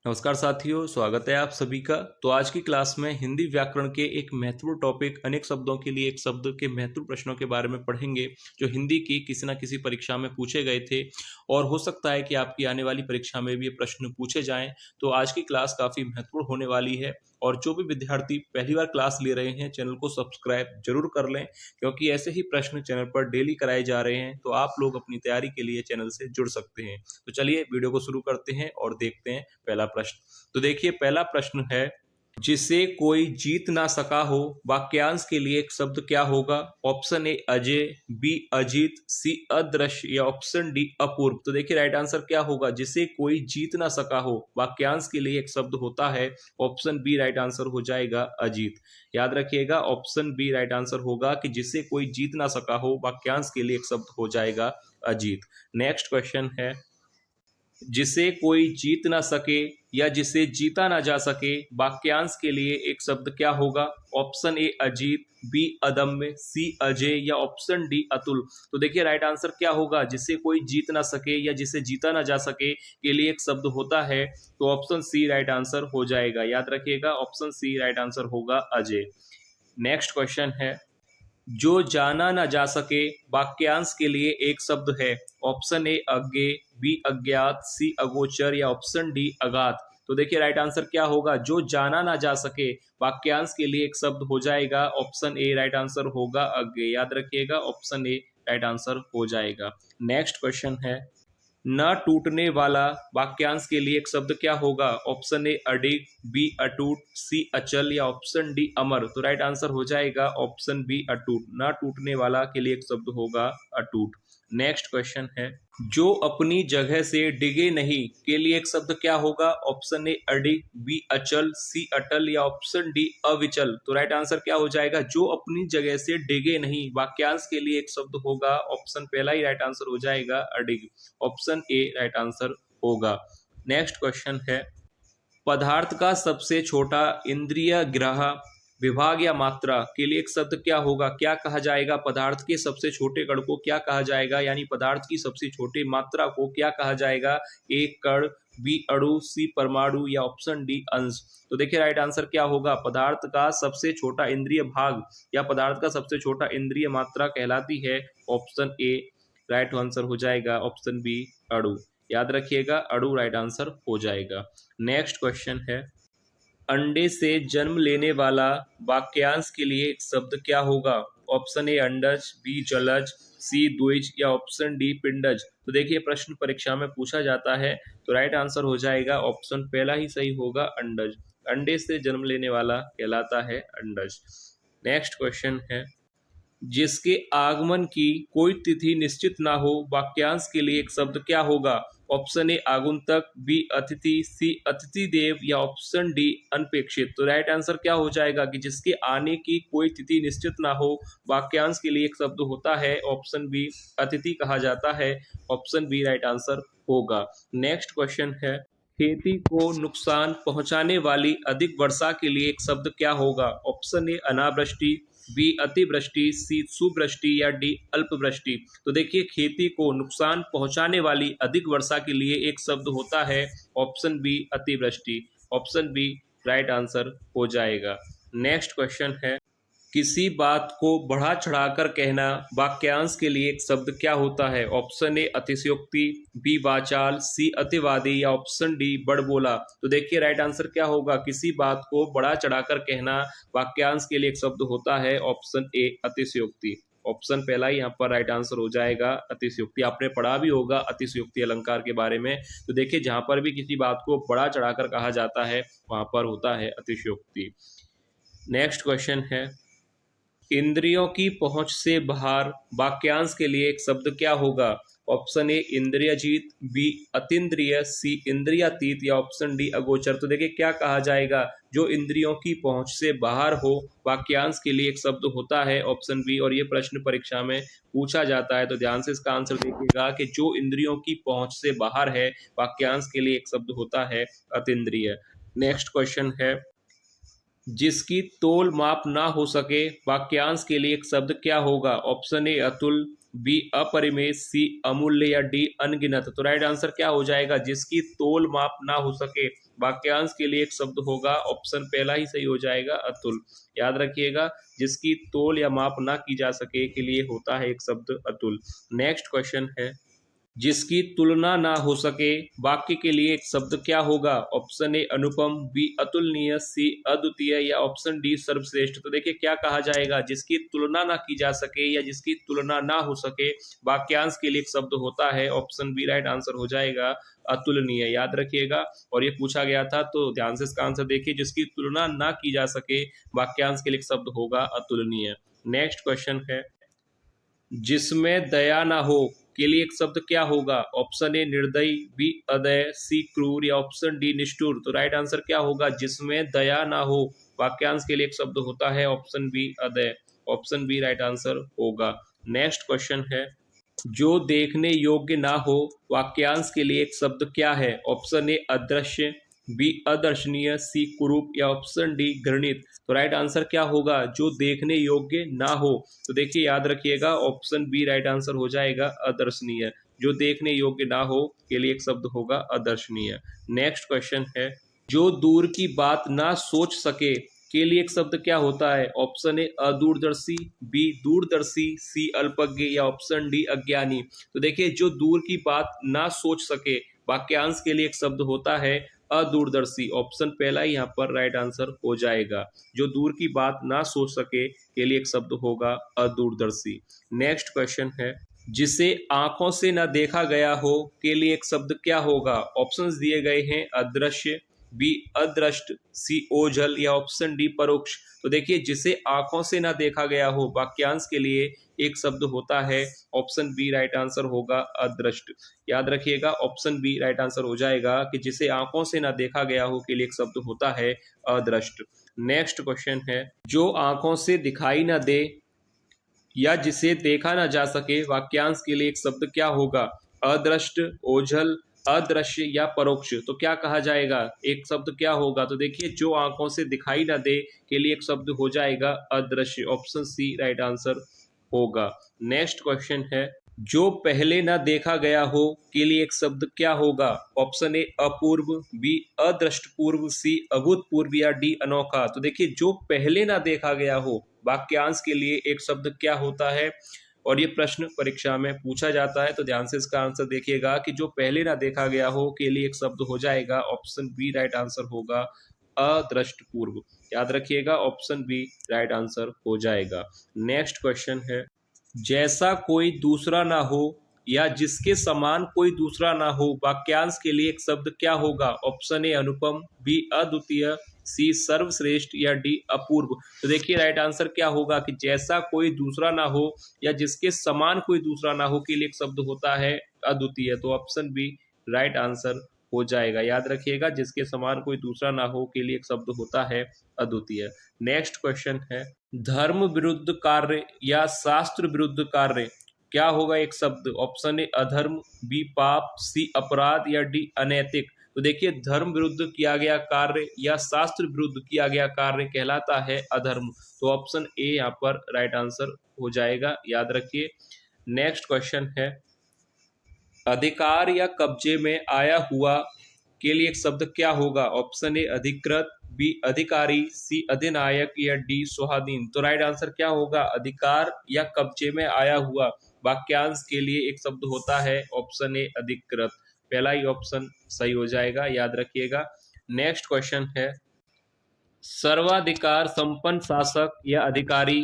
नमस्कार साथियों, स्वागत है आप सभी का। तो आज की क्लास में हिंदी व्याकरण के एक महत्वपूर्ण टॉपिक अनेक शब्दों के लिए एक शब्द के महत्वपूर्ण प्रश्नों के बारे में पढ़ेंगे, जो हिंदी की किसी न किसी परीक्षा में पूछे गए थे और हो सकता है कि आपकी आने वाली परीक्षा में भी ये प्रश्न पूछे जाएं। तो आज की क्लास काफ़ी महत्वपूर्ण होने वाली है और जो भी विद्यार्थी पहली बार क्लास ले रहे हैं, चैनल को सब्सक्राइब जरूर कर लें, क्योंकि ऐसे ही प्रश्न चैनल पर डेली कराए जा रहे हैं। तो आप लोग अपनी तैयारी के लिए चैनल से जुड़ सकते हैं। तो चलिए वीडियो को शुरू करते हैं और देखते हैं पहला प्रश्न। तो देखिए, पहला प्रश्न है, जिसे कोई जीत ना सका हो, वाक्यांश के लिए एक शब्द क्या होगा? Option A Ajay, B Ajit, C अदृश्य या ऑप्शन डी अपूर्व। तो देखिए राइट आंसर क्या होगा? जिसे कोई जीत ना सका हो, वाक्यांश के लिए एक शब्द होता है। ऑप्शन बी राइट आंसर हो जाएगा अजीत। याद रखिएगा, ऑप्शन बी राइट आंसर होगा कि जिसे कोई जीत ना सका हो, वाक्यांश के लिए एक शब्द हो जाएगा अजीत। नेक्स्ट क्वेश्चन है, जिसे कोई जीत ना सके या जिसे जीता ना जा सके, वाक्यांश के लिए एक शब्द क्या होगा? ऑप्शन ए अजीत, बी अदम्य, सी अजय या ऑप्शन डी अतुल। तो देखिए राइट आंसर क्या होगा? जिसे कोई जीत ना सके या जिसे जीता ना जा सके के लिए एक शब्द होता है। तो ऑप्शन सी राइट आंसर हो जाएगा। याद रखिएगा, ऑप्शन सी राइट आंसर होगा अजय। नेक्स्ट क्वेश्चन है, जो जाना ना जा सके, वाक्यांश के लिए एक शब्द है। ऑप्शन ए अज्ञेय, बी अज्ञात, सी अगोचर या ऑप्शन डी अगाध। तो देखिए राइट आंसर क्या होगा? जो जाना ना जा सके, वाक्यांश के लिए एक शब्द हो जाएगा। ऑप्शन ए राइट आंसर होगा अज्ञेय। याद रखिएगा, ऑप्शन ए राइट आंसर हो जाएगा। नेक्स्ट क्वेश्चन है, न टूटने वाला, वाक्यांश के लिए एक शब्द क्या होगा? ऑप्शन ए अडिग, बी अटूट, सी अचल या ऑप्शन डी अमर। तो राइट आंसर हो जाएगा ऑप्शन बी अटूट। न टूटने वाला के लिए एक शब्द होगा अटूट। नेक्स्ट क्वेश्चन है, जो अपनी जगह से डिगे नहीं के लिए एक शब्द क्या होगा? ऑप्शन ए अडिग, बी अचल, सी अटल या ऑप्शन डी अविचल। तो राइट आंसर क्या हो जाएगा? जो अपनी जगह से डिगे नहीं, वाक्यांश के लिए एक शब्द होगा। ऑप्शन पहला ही राइट आंसर हो जाएगा अडिग। ऑप्शन ए राइट आंसर होगा। नेक्स्ट क्वेश्चन है, पदार्थ का सबसे छोटा इंद्रिय ग्राह विभाग या मात्रा के लिए एक शब्द क्या होगा? क्या कहा जाएगा? पदार्थ के सबसे छोटे कण को क्या कहा जाएगा? यानी पदार्थ की सबसे छोटी मात्रा को क्या कहा जाएगा? ए कण, बी अणु, सी परमाणु या ऑप्शन डी अंश। तो देखिए राइट आंसर क्या होगा? पदार्थ का सबसे छोटा इंद्रिय भाग या पदार्थ का सबसे छोटा इंद्रिय मात्रा कहलाती है। ऑप्शन ए राइट आंसर हो जाएगा। ऑप्शन बी अणु। याद रखिएगा, अणु राइट आंसर हो जाएगा। नेक्स्ट क्वेश्चन है, अंडे से जन्म लेने वाला, वाक्यांश के लिए एक शब्द क्या होगा? ऑप्शन ए अंडज, बी जलज, सी द्विज या ऑप्शन डी पिंडज। तो देखिए प्रश्न परीक्षा में पूछा जाता है, तो राइट आंसर हो जाएगा ऑप्शन पहला ही सही होगा, अंडज। अंडे से जन्म लेने वाला कहलाता है अंडज। नेक्स्ट क्वेश्चन है, जिसके आगमन की कोई तिथि निश्चित ना हो, वाक्यांश के लिए एक शब्द क्या होगा? ऑप्शन ए आगुंतक, बी अतिथि, सी अतिथि देव या ऑप्शन डी अनपेक्षित। तो राइट आंसर क्या हो जाएगा कि जिसके आने की कोई तिथि निश्चित ना हो, वाक्यांश के लिए एक शब्द होता है। ऑप्शन बी अतिथि कहा जाता है। ऑप्शन बी राइट आंसर होगा। नेक्स्ट क्वेश्चन है, खेती को नुकसान पहुंचाने वाली अधिक वर्षा के लिए एक शब्द क्या होगा? ऑप्शन ए अनावृष्टि, बी अतिवृष्टि, सी सुवृष्टि या डी अल्पवृष्टि। तो देखिए, खेती को नुकसान पहुंचाने वाली अधिक वर्षा के लिए एक शब्द होता है। ऑप्शन बी अतिवृष्टि। ऑप्शन बी राइट आंसर हो जाएगा। नेक्स्ट क्वेश्चन है, किसी बात को बढ़ा चढ़ाकर कहना, वाक्यांश के लिए एक शब्द क्या होता है? ऑप्शन ए अतिशयोक्ति, बी वाचाल, सी अतिवादी या ऑप्शन डी बड़बोला। तो देखिए राइट आंसर क्या होगा? किसी बात को बढ़ा चढ़ाकर कहना, वाक्यांश के लिए एक शब्द होता है। ऑप्शन ए अतिशयोक्ति। ऑप्शन पहला ही यहाँ पर राइट आंसर हो जाएगा, अतिशयोक्ति। आपने पढ़ा भी होगा अतिशयोक्ति अलंकार के बारे में। तो देखिए, जहां पर भी किसी बात को बढ़ा चढ़ाकर कहा जाता है, वहां पर होता है अतिशयोक्ति। नेक्स्ट क्वेश्चन है, इंद्रियों की पहुंच से बाहर, वाक्यांश के लिए एक शब्द क्या होगा? ऑप्शन ए इंद्रियजीत, बी अतीन्द्रिय, सी इंद्रियातीत या ऑप्शन डी अगोचर। तो देखिए क्या कहा जाएगा? जो इंद्रियों की पहुंच से बाहर हो, वाक्यांश के लिए एक शब्द होता है। Option B. और ये प्रश्न परीक्षा में पूछा जाता है, तो ध्यान से इसका आंसर देखिएगा कि जो इंद्रियों की पहुंच से बाहर है, वाक्यांश के लिए एक शब्द होता है अतीन्द्रिय। नेक्स्ट क्वेश्चन है, जिसकी तोल माप ना हो सके, वाक्यांश के लिए एक शब्द क्या होगा? ऑप्शन ए अतुल, बी अपरिमेय, सी अमूल्य या डी अनगिनत। तो राइट आंसर क्या हो जाएगा? जिसकी तोल माप ना हो सके, वाक्यांश के लिए एक शब्द होगा, ऑप्शन पहला ही सही हो जाएगा, अतुल। याद रखिएगा, जिसकी तोल या माप ना की जा सके के लिए होता है एक शब्द अतुल। नेक्स्ट क्वेश्चन है, जिसकी तुलना ना हो सके वाक्य के लिए एक शब्द क्या होगा? ऑप्शन ए अनुपम, बी अतुलनीय, सी अद्वितीय या ऑप्शन डी सर्वश्रेष्ठ। तो देखिए क्या कहा जाएगा, जिसकी तुलना ना की जा सके या जिसकी तुलना ना हो सके वाक्यांश के लिए एक शब्द होता है, ऑप्शन बी राइट आंसर हो जाएगा, अतुलनीय। याद रखिएगा, और ये पूछा गया था तो ध्यान से इसका आंसर देखिए, जिसकी तुलना ना की जा सके वाक्यांश के लिए एक शब्द होगा अतुलनीय। नेक्स्ट क्वेश्चन है, जिसमें दया ना हो के लिए एक शब्द क्या होगा? ऑप्शन ए निर्दयी, बी अदय, सी क्रूर या ऑप्शन डी निष्ठुर। तो राइट आंसर क्या होगा? जिसमें दया ना हो वाक्यांश के लिए एक शब्द होता है, ऑप्शन बी अदय। ऑप्शन बी राइट आंसर होगा। नेक्स्ट क्वेश्चन है, जो देखने योग्य ना हो वाक्यांश के लिए एक शब्द क्या है? ऑप्शन ए अदृश्य, बी अदर्शनीय, सी कुरूप या ऑप्शन डी घृणित। तो राइट आंसर क्या होगा? जो देखने योग्य ना हो। तो देखिए याद रखिएगा, ऑप्शन बी राइट आंसर हो जाएगा, अदर्शनीय। जो देखने योग्य ना हो के लिए एक शब्द होगा अदर्शनीय। नेक्स्ट क्वेश्चन है, जो दूर की बात ना सोच सके के लिए एक शब्द क्या होता है? ऑप्शन ए अदूरदर्शी, बी दूरदर्शी, सी अल्पज्ञ या ऑप्शन डी अज्ञानी। तो देखिए, जो दूर की बात ना सोच सके वाक्यांश के लिए एक शब्द होता है अदूरदर्शी। ऑप्शन पहला ही यहाँ पर राइट आंसर हो जाएगा। जो दूर की बात ना सोच सके के लिए एक शब्द होगा अदूरदर्शी। नेक्स्ट क्वेश्चन है, जिसे आंखों से न देखा गया हो के लिए एक शब्द क्या होगा? ऑप्शंस दिए गए हैं, अदृश्य, बी अदृष्ट, सी ओझल या ऑप्शन डी परोक्ष। तो देखिए, जिसे आंखों से ना देखा गया हो वाक्यांश के लिए एक शब्द होता है, ऑप्शन बी राइट आंसर होगा, अदृष्ट। याद रखिएगा, ऑप्शन बी राइट आंसर हो जाएगा कि जिसे आंखों से ना देखा गया हो के लिए एक शब्द होता है अदृष्ट। नेक्स्ट क्वेश्चन है, जो आंखों से दिखाई ना दे या जिसे देखा ना जा सके वाक्यांश के लिए एक शब्द क्या होगा? अदृष्ट, ओझल, अदृश्य या परोक्ष। तो क्या कहा जाएगा? एक शब्द क्या होगा? तो देखिए, जो आंखों से दिखाई ना दे के लिए एक शब्द हो जाएगा अदृश्य। ऑप्शन सी राइट आंसर होगा। नेक्स्ट क्वेश्चन है, जो पहले ना देखा गया हो के लिए एक शब्द क्या होगा? ऑप्शन ए अपूर्व, बी अदृष्टपूर्व, सी अभूतपूर्व या डी अनोखा। तो देखिए, जो पहले ना देखा गया हो वाक्यांश के लिए एक शब्द क्या होता है, और ये प्रश्न परीक्षा में पूछा जाता है, तो ध्यान से इसका आंसर देखिएगा कि जो पहले ना देखा गया हो के लिए एक शब्द हो जाएगा, ऑप्शन बी राइट आंसर होगा, अदृष्टपूर्व। याद रखिएगा, ऑप्शन बी राइट आंसर हो जाएगा। नेक्स्ट क्वेश्चन है, जैसा कोई दूसरा ना हो या जिसके समान कोई दूसरा ना हो वाक्यांश के लिए एक शब्द क्या होगा? ऑप्शन ए अनुपम, बी अद्वितीय, सी सर्वश्रेष्ठ या डी अपूर्व। तो देखिए राइट आंसर क्या होगा कि जैसा कोई दूसरा ना हो या जिसके समान कोई दूसरा ना हो के लिए एक शब्द होता है अद्वितीय। तो ऑप्शन बी राइट आंसर हो जाएगा। याद रखिएगा, जिसके समान कोई दूसरा ना हो के लिए एक शब्द होता है अद्वितीय। नेक्स्ट क्वेश्चन है, धर्म विरुद्ध कार्य या शास्त्र विरुद्ध कार्य क्या होगा एक शब्द? ऑप्शन ए अधर्म, बी पाप, सी अपराध या डी अनैतिक। तो देखिए, धर्म विरुद्ध किया गया कार्य या शास्त्र विरुद्ध किया गया कार्य कहलाता है अधर्म। तो ऑप्शन ए यहाँ पर राइट आंसर हो जाएगा। याद रखिए। नेक्स्ट क्वेश्चन है, अधिकार या कब्जे में आया हुआ के लिए एक शब्द क्या होगा? ऑप्शन ए अधिकृत, बी अधिकारी, सी अधिनायक या डी स्वाधीन। तो राइट आंसर क्या होगा? अधिकार या कब्जे में आया हुआ वाक्यांश के लिए एक शब्द होता है, ऑप्शन ए अधिकृत। पहला ही ऑप्शन सही हो जाएगा। याद रखिएगा। नेक्स्ट क्वेश्चन है, सर्वाधिकार संपन्न शासक या अधिकारी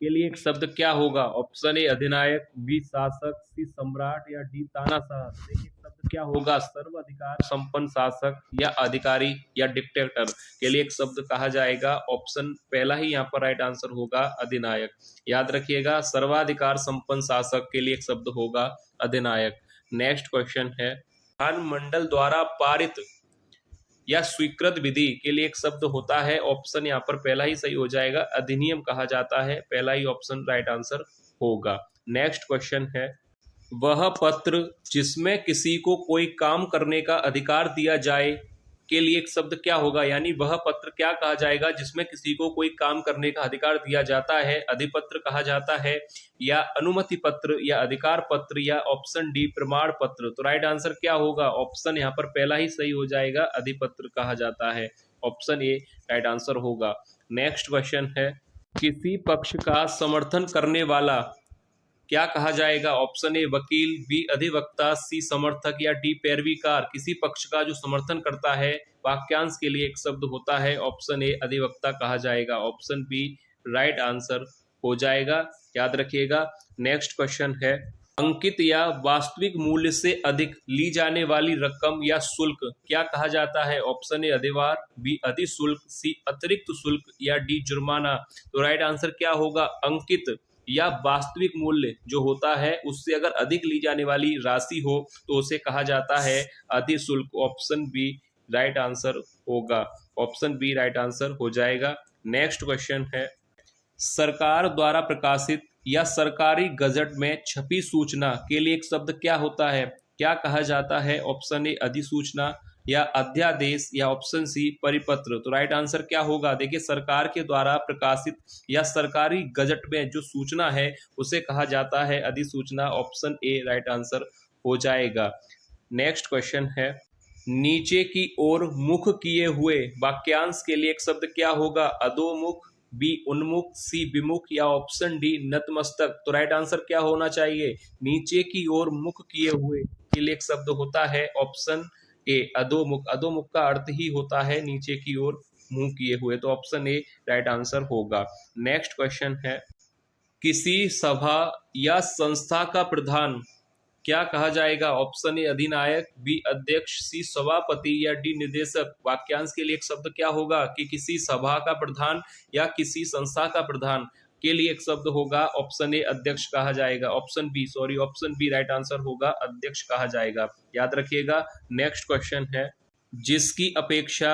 के लिए एक शब्द क्या होगा? ऑप्शन ए अधिनायक, बी शासक, सी सम्राट या डी तानाशाह। देखिए शब्द क्या होगा? सर्वाधिकार संपन्न शासक या अधिकारी या डिक्टेटर के लिए एक शब्द कहा जाएगा, ऑप्शन पहला ही यहाँ पर राइट आंसर होगा, अधिनायक। याद रखिएगा, सर्वाधिकार संपन्न शासक के लिए एक शब्द होगा अधिनायक। नेक्स्ट क्वेश्चन है, विधानमंडल द्वारा पारित या स्वीकृत विधि के लिए एक शब्द होता है, ऑप्शन यहाँ पर पहला ही सही हो जाएगा, अधिनियम कहा जाता है। पहला ही ऑप्शन राइट आंसर होगा। नेक्स्ट क्वेश्चन है, वह पत्र जिसमें किसी को कोई काम करने का अधिकार दिया जाए के लिए एक शब्द क्या होगा, यानी वह पत्र क्या कहा जाएगा जिसमें किसी को कोई काम करने का अधिकार दिया जाता है, अधिपत्र कहा जाता है, या अनुमति पत्र, या अधिकार पत्र, या ऑप्शन डी प्रमाण पत्र। तो राइट आंसर क्या होगा, ऑप्शन यहाँ पर पहला ही सही हो जाएगा, अधिपत्र कहा जाता है। ऑप्शन ए राइट आंसर होगा। नेक्स्ट क्वेश्चन है, किसी पक्ष का समर्थन करने वाला क्या कहा जाएगा, ऑप्शन ए वकील, बी अधिवक्ता, सी समर्थक, या डी पैरवीकार। किसी पक्ष का जो समर्थन करता है वाक्यांश के लिए एक शब्द होता है, ऑप्शन ए अधिवक्ता कहा जाएगा। ऑप्शन बी राइट आंसर हो जाएगा, याद रखिएगा। नेक्स्ट क्वेश्चन है, अंकित या वास्तविक मूल्य से अधिक ली जाने वाली रकम या शुल्क क्या कहा जाता है, ऑप्शन ए अधिभार, बी अधिशुल्क, सी अतिरिक्त शुल्क, या डी जुर्माना। तो राइट आंसर क्या होगा, अंकित या वास्तविक मूल्य जो होता है उससे अगर अधिक ली जाने वाली राशि हो तो उसे कहा जाता है अधिशुल्क। ऑप्शन बी राइट आंसर होगा, ऑप्शन बी राइट आंसर हो जाएगा। नेक्स्ट क्वेश्चन है, सरकार द्वारा प्रकाशित या सरकारी गजट में छपी सूचना के लिए एक शब्द क्या होता है, क्या कहा जाता है, ऑप्शन ए अधिसूचना, या अध्यादेश, या ऑप्शन सी परिपत्र। तो राइट आंसर क्या होगा, देखिए सरकार के द्वारा प्रकाशित या सरकारी गजट में जो सूचना है उसे कहा जाता है अधिसूचना। ऑप्शन ए राइट आंसर हो जाएगा। नेक्स्ट क्वेश्चन है, नीचे की ओर मुख किए हुए वाक्यांश के लिए एक शब्द क्या होगा, अधोमुख, बी उन्मुख, सी विमुख, या ऑप्शन डी नतमस्तक। तो राइट आंसर क्या होना चाहिए, नीचे की ओर मुख किए हुए के लिए एक शब्द होता है ऑप्शन ए अधोमुख। अधोमुख का अर्थ ही होता है नीचे की ओर मुंह किए हुए, तो ऑप्शन ए राइट आंसर होगा। नेक्स्ट क्वेश्चन है, किसी सभा या संस्था का प्रधान क्या कहा जाएगा, ऑप्शन ए अधिनायक, बी अध्यक्ष, सी सभापति, या डी निदेशक। वाक्यांश के लिए एक शब्द क्या होगा कि किसी सभा का प्रधान या किसी संस्था का प्रधान के लिए एक शब्द होगा, ऑप्शन ए अध्यक्ष कहा जाएगा। ऑप्शन बी राइट आंसर होगा, अध्यक्ष कहा जाएगा, याद रखिएगा। नेक्स्ट क्वेश्चन है, जिसकी अपेक्षा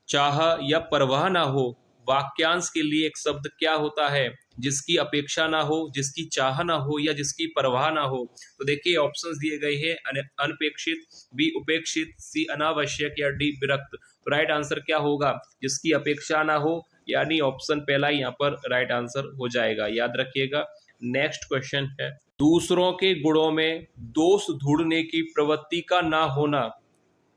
चाह या परवाह ना हो, वाक्यांश के लिए एक शब्द क्या होता है, जिसकी अपेक्षा ना हो, जिसकी चाह ना हो, या जिसकी परवाह ना हो। तो देखिए ऑप्शंस दिए गए हैं, अनपेक्षित, बी उपेक्षित, सी अनावश्यक, या डी विरक्त। तो राइट आंसर क्या होगा, जिसकी अपेक्षा ना हो, यानी ऑप्शन पहला यहाँ पर राइट आंसर हो जाएगा, याद रखिएगा। नेक्स्ट क्वेश्चन है, दूसरों के गुणों में दोष ढूंढने की प्रवृत्ति का ना होना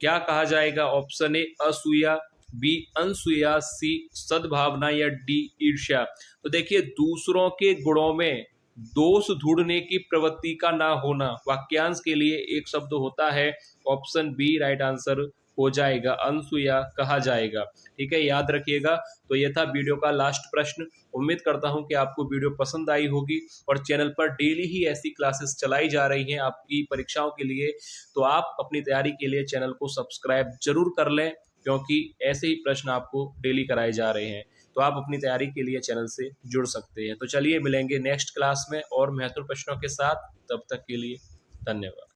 क्या कहा जाएगा, ऑप्शन ए असूया, बी अनसूया, सी सद्भावना, या डी ईर्ष्या। तो देखिए दूसरों के गुणों में दोष ढूंढने की प्रवृत्ति का ना होना वाक्यांश के लिए एक शब्द होता है, ऑप्शन बी राइट आंसर हो जाएगा, अनसूया कहा जाएगा। ठीक है, याद रखिएगा। तो ये था वीडियो का लास्ट प्रश्न। उम्मीद करता हूं कि आपको वीडियो पसंद आई होगी, और चैनल पर डेली ही ऐसी क्लासेस चलाई जा रही हैं आपकी परीक्षाओं के लिए, तो आप अपनी तैयारी के लिए चैनल को सब्सक्राइब जरूर कर लें, क्योंकि ऐसे ही प्रश्न आपको डेली कराए जा रहे हैं। तो आप अपनी तैयारी के लिए चैनल से जुड़ सकते हैं। तो चलिए मिलेंगे नेक्स्ट क्लास में और महत्वपूर्ण प्रश्नों के साथ, तब तक के लिए धन्यवाद।